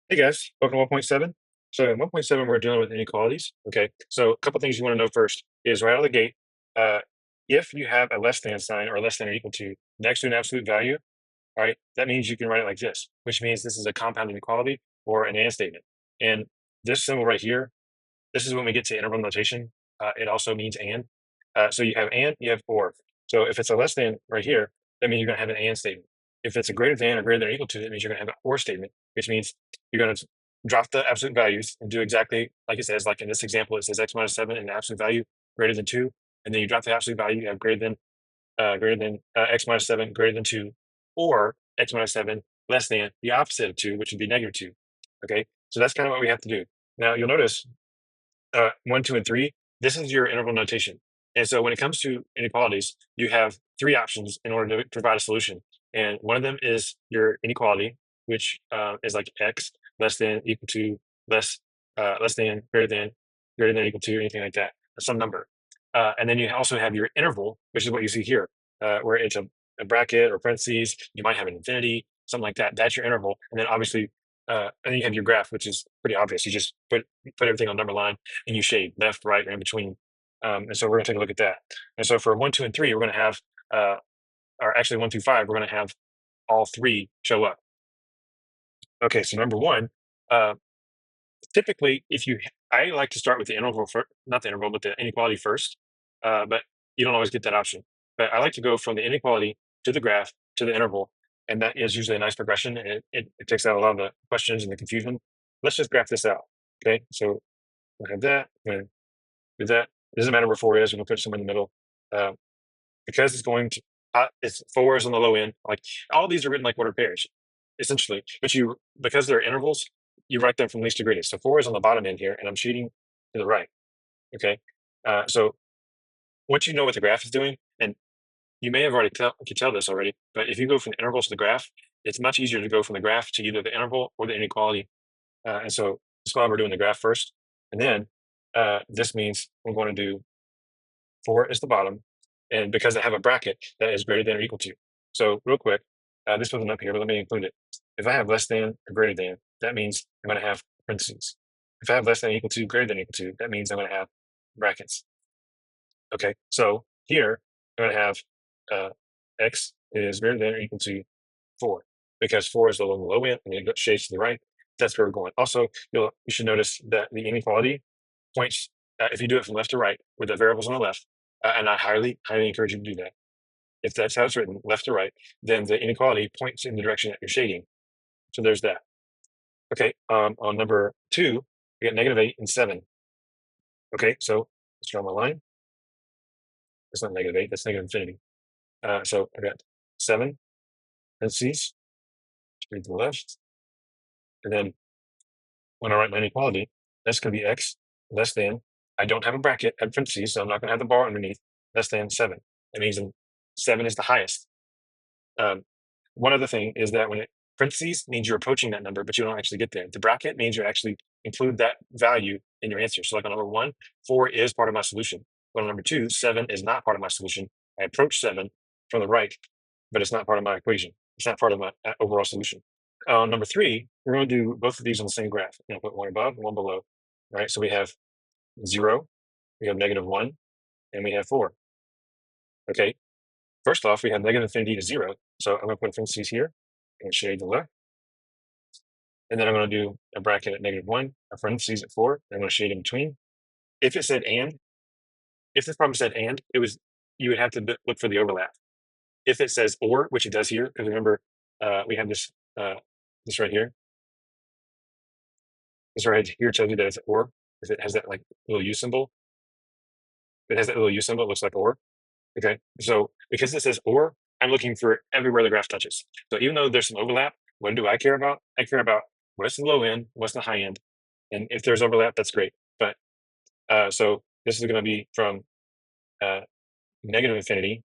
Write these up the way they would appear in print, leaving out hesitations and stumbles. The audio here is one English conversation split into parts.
Hey guys, welcome to 1.7. So in 1.7, we're dealing with inequalities. Okay, so a couple things you want to know first is right out of the gate, uh, if you have a less than sign or less than or equal to next to an absolute value, all right, that means you can write it like this, which means this is a compound inequality or an and statement. And this symbol right here, this is when we get to interval notation. It also means and. So you have and, you have or. So if it's a less than right here, that means you're going to have an and statement. If it's a greater than or greater than or equal to, it means you're going to have an or statement, which means you're going to drop the absolute values and do exactly like it says. Like in this example, it says x minus 7 and the absolute value greater than 2. And then you drop the absolute value, you have greater than x minus 7 greater than 2, or x minus 7 less than the opposite of 2, which would be negative 2. Okay, so that's kind of what we have to do. Now you'll notice 1, 2, and 3, this is your interval notation. And so when it comes to inequalities, you have three options in order to provide a solution. And one of them is your inequality, which is like x less than equal to less than greater than equal to anything like that, some number. And then you also have your interval, which is what you see here, where it's a bracket or parentheses. You might have an infinity, something like that. That's your interval. And then obviously, and then you have your graph, which is pretty obvious. You just put everything on number line and you shade left, right, or in between. And so we're going to take a look at that. And so for 1, 2, and 3, we're going to have, or actually 1 through 5, we're going to have all three show up. Okay, so number one, uh, typically, I like to start with the interval, not the interval, but the inequality first. But you don't always get that option. But I like to go from the inequality to the graph to the interval, and that is usually a nice progression, and it takes out a lot of the questions and the confusion. Let's just graph this out. Okay, so we'll have that. We're going to do that. It doesn't matter where 4 is. We're going to put it somewhere in the middle. Uh, because it's going to, it's 4 is on the low end. Like all these are written like ordered pairs, essentially. But because they're intervals, you write them from least to greatest. So 4 is on the bottom end here, and I'm shading to the right. Okay. So once you know what the graph is doing, and you may have already could tell this already, but if you go from the intervals to the graph, it's much easier to go from the graph to either the interval or the inequality. And so that's why we're doing the graph first. And then this means we're going to do 4 is the bottom. And because I have a bracket that is greater than or equal to. So real quick, this wasn't up here, but let me include it. If I have less than or greater than, that means I'm going to have parentheses. If I have less than equal to, greater than equal to, that means I'm going to have brackets. Okay, so here I'm going to have x is greater than or equal to 4 because 4 is the low end and it shades to the right. That's where we're going. Also, you should notice that the inequality points, if you do it from left to right with the variables on the left, and I highly, highly encourage you to do that. If that's how it's written, left to right, then the inequality points in the direction that you're shading. So there's that. Okay, on number 2, we got -8 and 7. Okay, so let's draw my line. That's not -8, that's negative infinity. So I got 7 parentheses, straight to the left. And then when I write my inequality, that's going to be x less than, I don't have a bracket at parentheses, so I'm not going to have the bar underneath, less than 7. That means 7 is the highest. One other thing is that when parentheses means you're approaching that number, but you don't actually get there. The bracket means you actually include that value in your answer. So like on number 1, 4 is part of my solution. But on number 2, 7 is not part of my solution. I approach 7 from the right, but it's not part of my equation. It's not part of my overall solution. Number 3, we're going to do both of these on the same graph. You know, put one above and one below. Right? So we have 0, we have -1, and we have 4. Okay. First off, we have negative infinity to 0. So I'm going to put parentheses here and shade the left. And then I'm going to do a bracket at -1, a parentheses at 4. And I'm going to shade in between. If it said and, if this problem said and, you would have to look for the overlap. If it says or, which it does here, because remember, we have this right here. This right here tells you that it's or. If it has that like little U symbol, if it has that little U symbol, it looks like or. Okay, so because it says or, I'm looking for everywhere the graph touches. So even though there's some overlap, what do I care about? I care about what's the low end, what's the high end. And if there's overlap, that's great. But so this is going to be from uh, negative infinity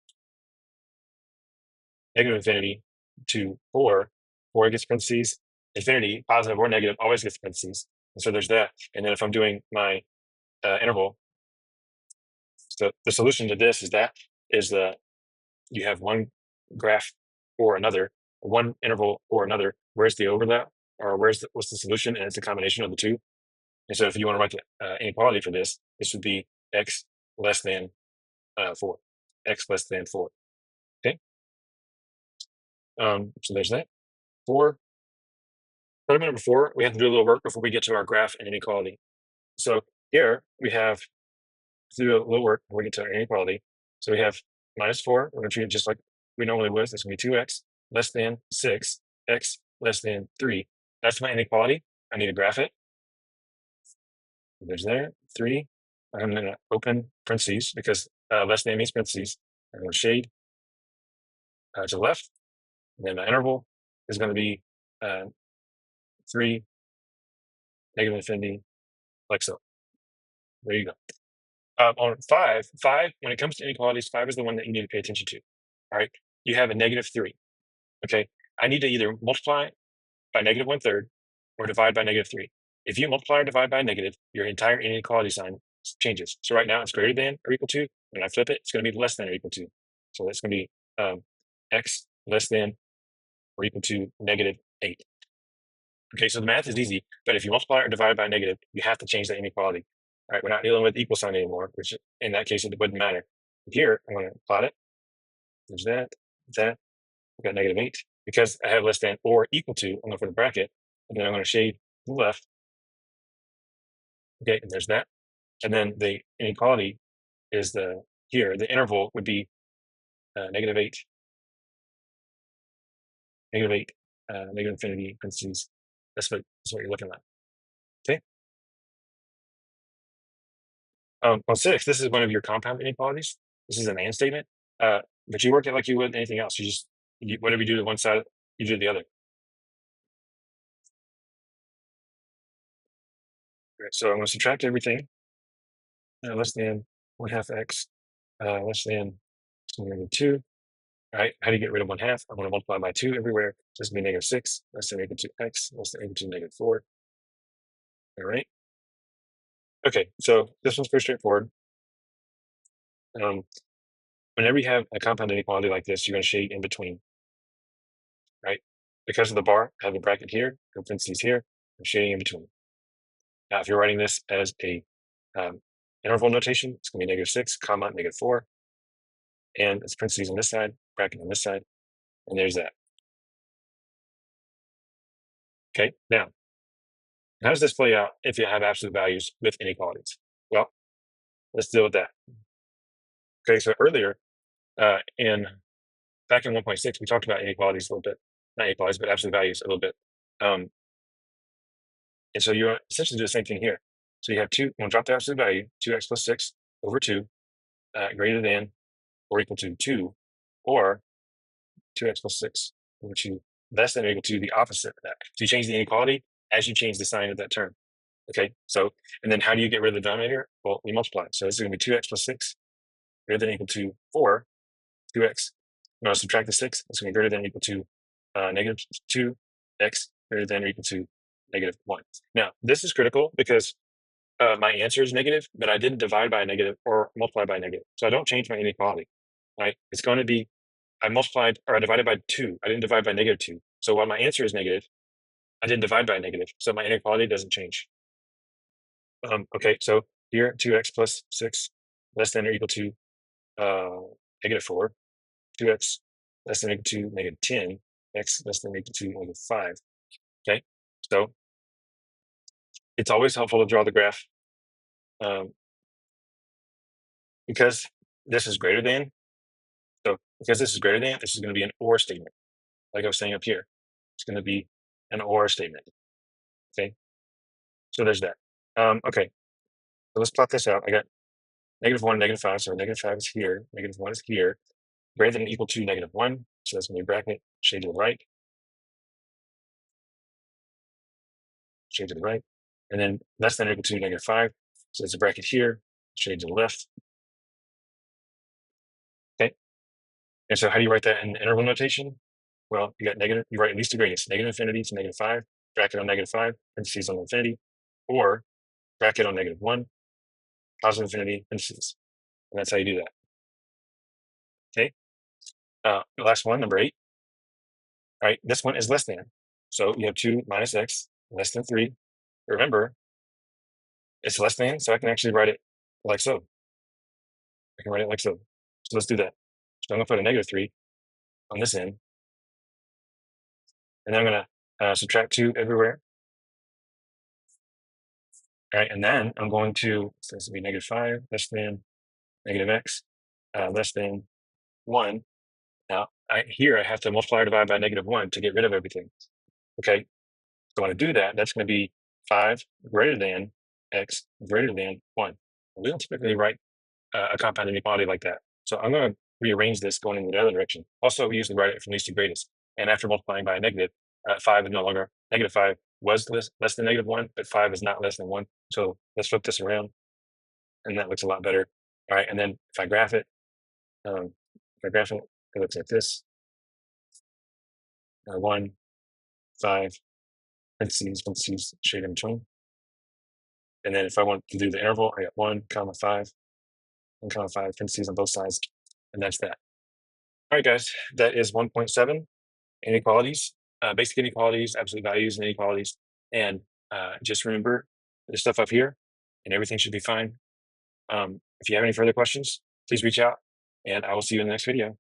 to 4. 4 gets parentheses. Infinity, positive or negative, always gets parentheses. And so there's that. And then if I'm doing my interval, so the solution to this is you have one graph or another, one interval or another. Where's the overlap? or what's the solution, and it's a combination of the two. And so if you want to write the inequality for this would be x less than 4, x less than 4. Okay, so there's that. 4. Problem number 4, we have to do a little work before we get to our graph and inequality. So here we have to do a little work before we get to our inequality. So we have -4. We're going to treat it just like we normally would. It's going to be 2x less than 6, x less than 3. That's my inequality. I need to graph it. There's there, 3. I'm going to open parentheses because less than means parentheses. I'm going to shade to the left. And then my interval is going to be 3, negative infinity, like so. There you go. On 5, when it comes to inequalities, 5 is the one that you need to pay attention to. All right. You have a -3. Okay. I need to either multiply by -1/3 or divide by -3. If you multiply or divide by a negative, your entire inequality sign changes. So right now it's greater than or equal to. When I flip it, it's going to be less than or equal to. So it's going to be x less than or equal to -8. Okay, so the math is easy, but if you multiply or divide by a negative, you have to change the inequality. All right, we're not dealing with equal sign anymore, which in that case, it wouldn't matter. Here, I'm going to plot it. There's that. I've got -8. Because I have less than or equal to, I'm going for the bracket, and then I'm going to shade to the left. Okay, and there's that. And then the inequality is the interval would be -8, -8, negative infinity, parentheses. That's what you're looking at. Okay. On 6, this is one of your compound inequalities. This is an and statement, but you work it like you would anything else. Whatever you do to one side, you do to the other. Right, so I'm going to subtract everything. Less than 1/2 x, less than 2. All right, how do you get rid of 1/2? I'm going to multiply by 2 everywhere. So it's going to be -6, less than or equal to x, less than or equal to -4. All right. Okay, so this one's pretty straightforward. Whenever you have a compound inequality like this, you're going to shade in between, right? Because of the bar, I have a bracket here, parentheses here, I'm shading in between. Now, if you're writing this as a interval notation, it's going to be -6, comma, -4. And it's parentheses on this side, bracket on this side, and there's that. Okay, now, how does this play out if you have absolute values with inequalities? Well, let's deal with that. Okay, so earlier, back in 1.6, we talked about inequalities a little bit. Not inequalities, but absolute values a little bit. And so you essentially do the same thing here. So you have we'll drop the absolute value, 2x plus 6 over 2, greater than or equal to 2, or 2x plus 6 over 2, less than or equal to the opposite of that. So you change the inequality as you change the sign of that term. Okay, so, and then how do you get rid of the denominator? Well, we multiply. So this is going to be 2x plus 6 greater than or equal to 4, 2x. I'm going to subtract the 6. It's going to be greater than or equal to -2x greater than or equal to -1. Now, this is critical because my answer is negative, but I didn't divide by a negative or multiply by a negative. So I don't change my inequality, right? It's going to be, I multiplied or I divided by 2. I didn't divide by -2. So while my answer is negative, I didn't divide by a negative. So my inequality doesn't change. Okay, so here, 2x plus 6 less than or equal to -4, 2x less than or equal to -10, x less than or equal to -5. Okay, so it's always helpful to draw the graph because this is greater than. So because this is greater than, this is going to be an or statement. Like I was saying up here, it's going to be an or statement. Okay, so there's that. Okay, so let's plot this out. I got -1, -5. So -5 is here, -1 is here, greater than or equal to -1. So that's going to be bracket, shade to the right, shade to the right, and then less than or equal to -5. So it's a bracket here, shade to the left. Okay, and so how do you write that in interval notation? Well, you got negative, you write least to greatest, negative infinity to -5, bracket on -5, parentheses on infinity, or bracket on -1, positive infinity, parentheses. And that's how you do that. Okay. The last one, number 8. All right, this one is less than. So you have 2 minus x less than 3. Remember, it's less than, so I can actually write it like so. I can write it like so. So let's do that. So I'm going to put a negative 3 on this end, and then I'm going to subtract 2 everywhere. All right, and then I'm going to, so this will be negative 5 less than negative x less than 1. Now, here I have to multiply or divide by negative 1 to get rid of everything. Okay, so when I do that, that's going to be 5 greater than x greater than 1. We don't typically write a compound inequality like that. So I'm going to rearrange this going in the other direction. Also, we usually write it from least to greatest. And after multiplying by a negative, 5 is no longer negative 5 was less than negative 1, but 5 is not less than 1. So let's flip this around, and that looks a lot better. All right, and then if I graph it, it looks like this: 1, 5, parentheses, shade in between. And then if I want to do the interval, I got 1, comma 5, 1, comma 5, parentheses on both sides, and that's that. All right, guys, that is 1.7 inequalities, basic inequalities, absolute values, and inequalities. And just remember the stuff up here, and everything should be fine. If you have any further questions, please reach out, and I will see you in the next video.